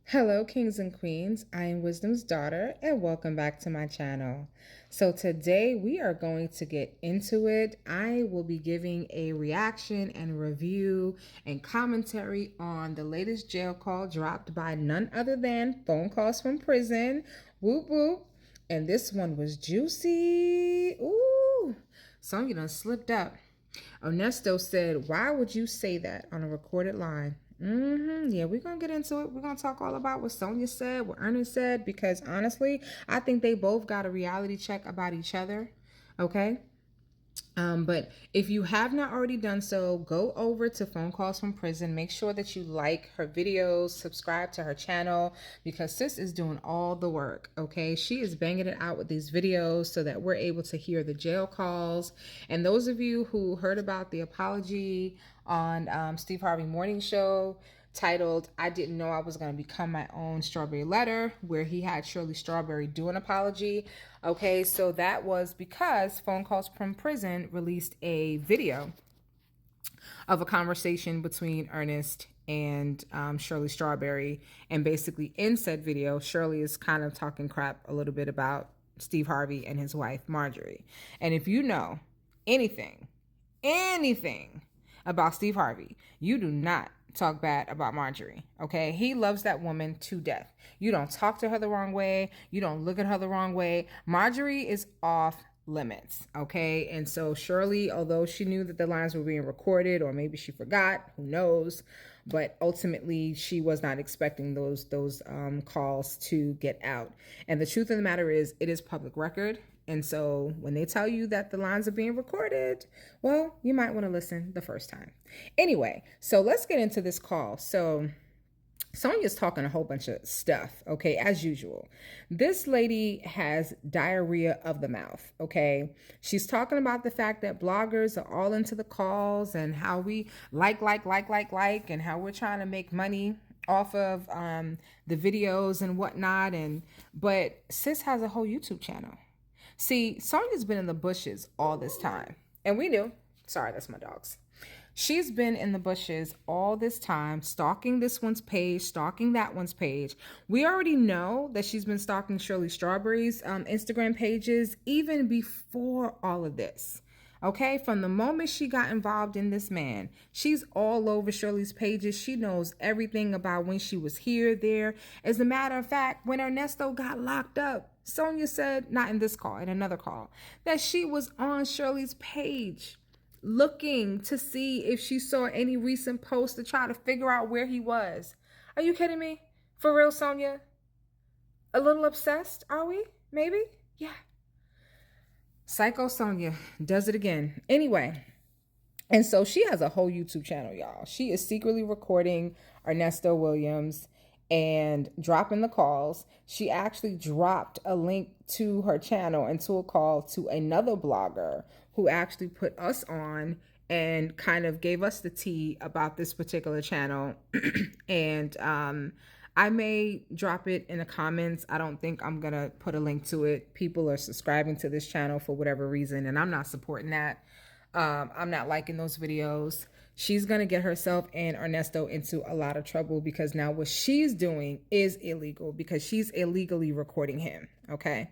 Hello, kings and queens. I am Wisdom's daughter, and welcome back to my channel. So today we are going to get into it. I will be giving a reaction and review and commentary on the latest jail call dropped by none other than Phone Calls from Prison. Whoop whoop. And this one was juicy. Ooh, Sonya done slipped up. Ernesto said, "Why would you say that on a recorded line?" Yeah, we're going to get into it. We're going to talk all about what Sonya said, what Ernest said, because honestly, I think they both got a reality check about each other. Okay. But if you have not already done so, go over to Phone Calls from Prison. Make sure that you like her videos, subscribe to her channel, because sis is doing all the work, okay? She is banging it out with these videos so that we're able to hear the jail calls. And those of you who heard about the apology on Steve Harvey Morning Show, titled "I Didn't Know I Was Going to Become My Own Strawberry Letter," where he had Shirley Strawberry do an apology. Okay, so that was because Phone Calls from Prison released a video of a conversation between Ernest and Shirley Strawberry. And basically in said video, Shirley is kind of talking crap a little bit about Steve Harvey and his wife, Marjorie. And if you know anything about Steve Harvey, you do not talk bad about Marjorie, okay? He loves that woman to death. You don't talk to her the wrong way. You don't look at her the wrong way. Marjorie is off limits, okay? And so Shirley, although she knew that the lines were being recorded, or maybe she forgot, who knows, but ultimately she was not expecting those calls to get out. And the truth of the matter is, it is public record. And so when they tell you that the lines are being recorded, well, you might want to listen the first time. Anyway, so let's get into this call. So Sonya's talking a whole bunch of stuff, okay, as usual. This lady has diarrhea of the mouth, okay? She's talking about the fact that bloggers are all into the calls and how we like, and how we're trying to make money off of the videos and whatnot. But sis has a whole YouTube channel. See, Sonya's been in the bushes all this time. And we knew. Sorry, that's my dogs. She's been in the bushes all this time, stalking this one's page, stalking that one's page. We already know that she's been stalking Shirley Strawberry's Instagram pages even before all of this. Okay, from the moment she got involved in this man, she's all over Shirley's pages. She knows everything about when she was here, there. As a matter of fact, when Ernesto got locked up, Sonya said, not in this call, in another call, that she was on Shirley's page looking to see if she saw any recent posts to try to figure out where he was. Are you kidding me? For real, Sonya? A little obsessed, are we? Maybe? Yeah. Psycho Sonya does it again. Anyway, and so she has a whole YouTube channel, y'all. She is secretly recording Ernesto Williams and dropping the calls. She actually dropped a link to her channel and to a call to another blogger who actually put us on and kind of gave us the tea about this particular channel. And I may drop it in the comments. I don't think I'm gonna put a link to it. People are subscribing to this channel for whatever reason, and I'm not supporting that. I'm not liking those videos. She's going to get herself and Ernesto into a lot of trouble because now what she's doing is illegal because she's illegally recording him, okay?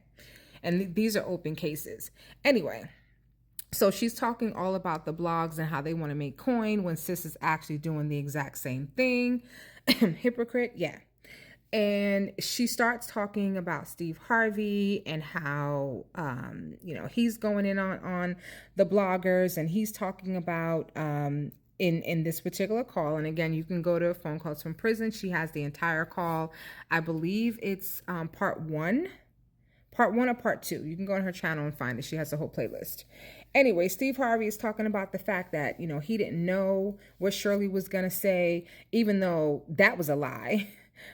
And these are open cases. Anyway, so she's talking all about the blogs and how they want to make coin when sis is actually doing the exact same thing. Hypocrite, yeah. And she starts talking about Steve Harvey and how, he's going in on the bloggers, and he's talking about in this particular call. And again, you can go to Phone Calls from Prison. She has the entire call. I believe it's part one or part two. You can go on her channel and find it. She has a whole playlist. Anyway, Steve Harvey is talking about the fact that, he didn't know what Shirley was going to say, even though that was a lie.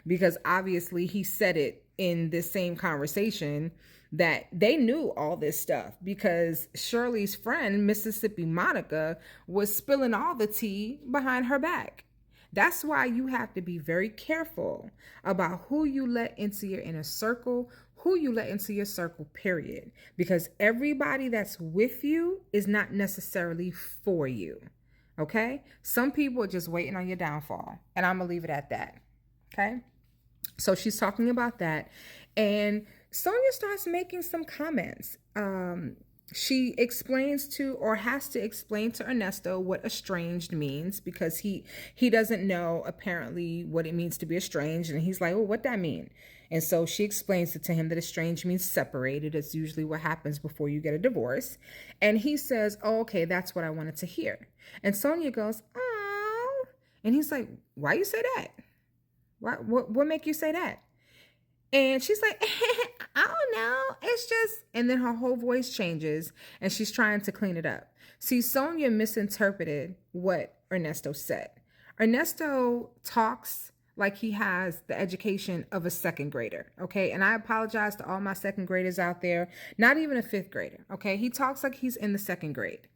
Because obviously he said it in this same conversation that they knew all this stuff because Shirley's friend, Mississippi Monica, was spilling all the tea behind her back. That's why you have to be very careful about who you let into your inner circle, who you let into your circle, period. Because everybody that's with you is not necessarily for you. Okay? Some people are just waiting on your downfall. And I'm going to leave it at that. Okay? So she's talking about that. And Sonia starts making some comments. She explains to, or has to explain to Ernesto what estranged means, because he doesn't know apparently what it means to be estranged. And he's like, well, what that mean? And so she explains it to him that estranged means separated. It's usually what happens before you get a divorce. And he says, oh, okay, that's what I wanted to hear. And Sonia goes, oh. And he's like, why you say that? What make you say that? And she's like, I don't know. It's just, and then her whole voice changes and she's trying to clean it up. See, Sonia misinterpreted what Ernesto said. Ernesto talks like he has the education of a second grader, okay? And I apologize to all my second graders out there, not even a fifth grader, okay? He talks like he's in the second grade.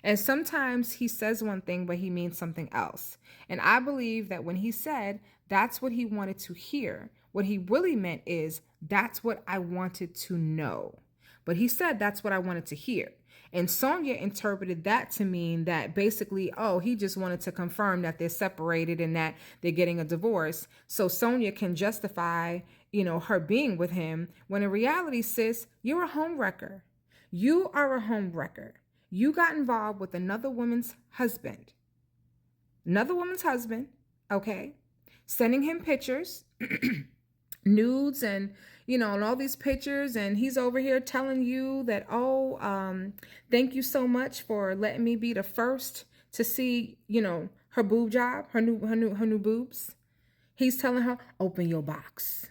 And sometimes he says one thing, but he means something else. And I believe that when he said that's what he wanted to hear, what he really meant is, that's what I wanted to know. But he said, that's what I wanted to hear. And Sonia interpreted that to mean that basically, oh, he just wanted to confirm that they're separated and that they're getting a divorce. So Sonia can justify, her being with him, when in reality, sis, you're a home wrecker. You are a home wrecker. You got involved with another woman's husband. Okay? Sending him pictures, nudes and all these pictures, and he's over here telling you that, thank you so much for letting me be the first to see, her boob job, her new boobs. He's telling her, open your box.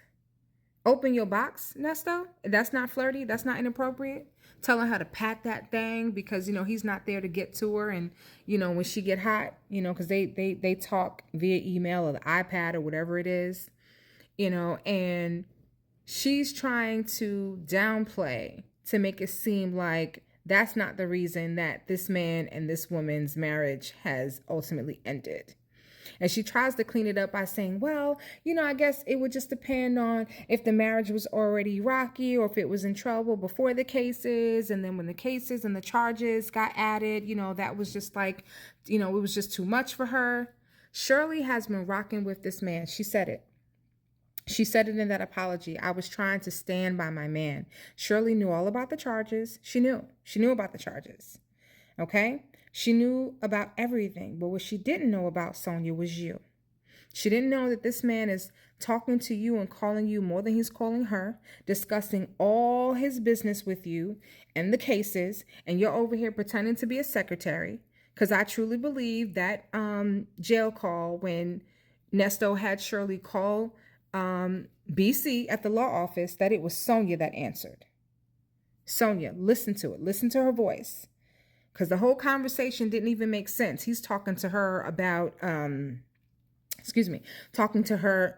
Open your box, Nesto? That's not flirty. That's not inappropriate. Telling her to pat that thing because, he's not there to get to her. And, when she get hot, because they talk via email or the iPad or whatever it is, and she's trying to downplay to make it seem like that's not the reason that this man and this woman's marriage has ultimately ended. And she tries to clean it up by saying, well, I guess it would just depend on if the marriage was already rocky or if it was in trouble before the cases. And then when the cases and the charges got added, that was just like, it was just too much for her. Shirley has been rocking with this man. She said it. She said it in that apology. I was trying to stand by my man. Shirley knew all about the charges. She knew about the charges. Okay? She knew about everything, but what she didn't know about Sonia was you. She didn't know that this man is talking to you and calling you more than he's calling her, discussing all his business with you and the cases, and you're over here pretending to be a secretary, because I truly believe that jail call when Nesto had Shirley call BC at the law office, that it was Sonia that answered. Sonia, listen to it. Listen to her voice. Because the whole conversation didn't even make sense. He's talking to her about, talking to her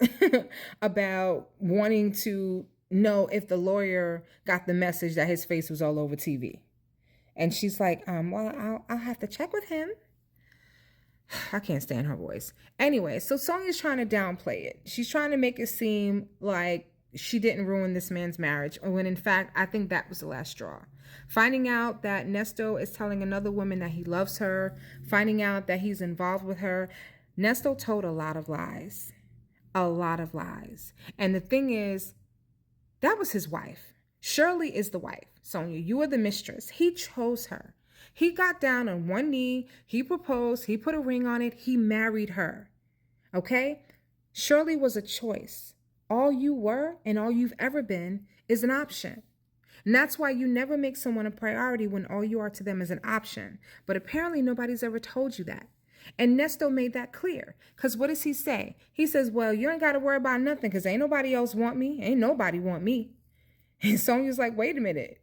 about wanting to know if the lawyer got the message that his face was all over TV. And she's like, well, I'll have to check with him. I can't stand her voice. Anyway, so Sonia's trying to downplay it. She's trying to make it seem like she didn't ruin this man's marriage, when in fact, I think that was the last straw. Finding out that Nesto is telling another woman that he loves her, finding out that he's involved with her. Nesto told a lot of lies. And the thing is, that was his wife. Shirley is the wife. Sonia, you are the mistress. He chose her. He got down on one knee. He proposed. He put a ring on it. He married her. Okay? Shirley was a choice. All you were and all you've ever been is an option. And that's why you never make someone a priority when all you are to them is an option. But apparently nobody's ever told you that. And Nesto made that clear. Because what does he say? He says, well, you ain't got to worry about nothing because ain't nobody else want me. Ain't nobody want me. And Sonia's like, wait a minute.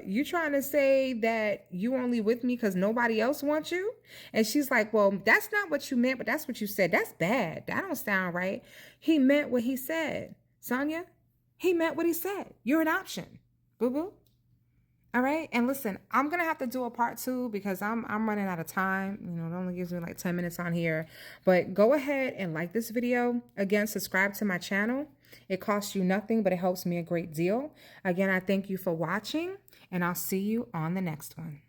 You trying to say that you only with me because nobody else wants you? And she's like, well, that's not what you meant, but that's what you said. That's bad. That don't sound right. He meant what he said. Sonia, he meant what he said. You're an option. Boo-boo. All right. And listen, I'm going to have to do a part 2 because I'm running out of time. It only gives me like 10 minutes on here. But go ahead and like this video. Again, subscribe to my channel. It costs you nothing, but it helps me a great deal. Again, I thank you for watching, and I'll see you on the next one.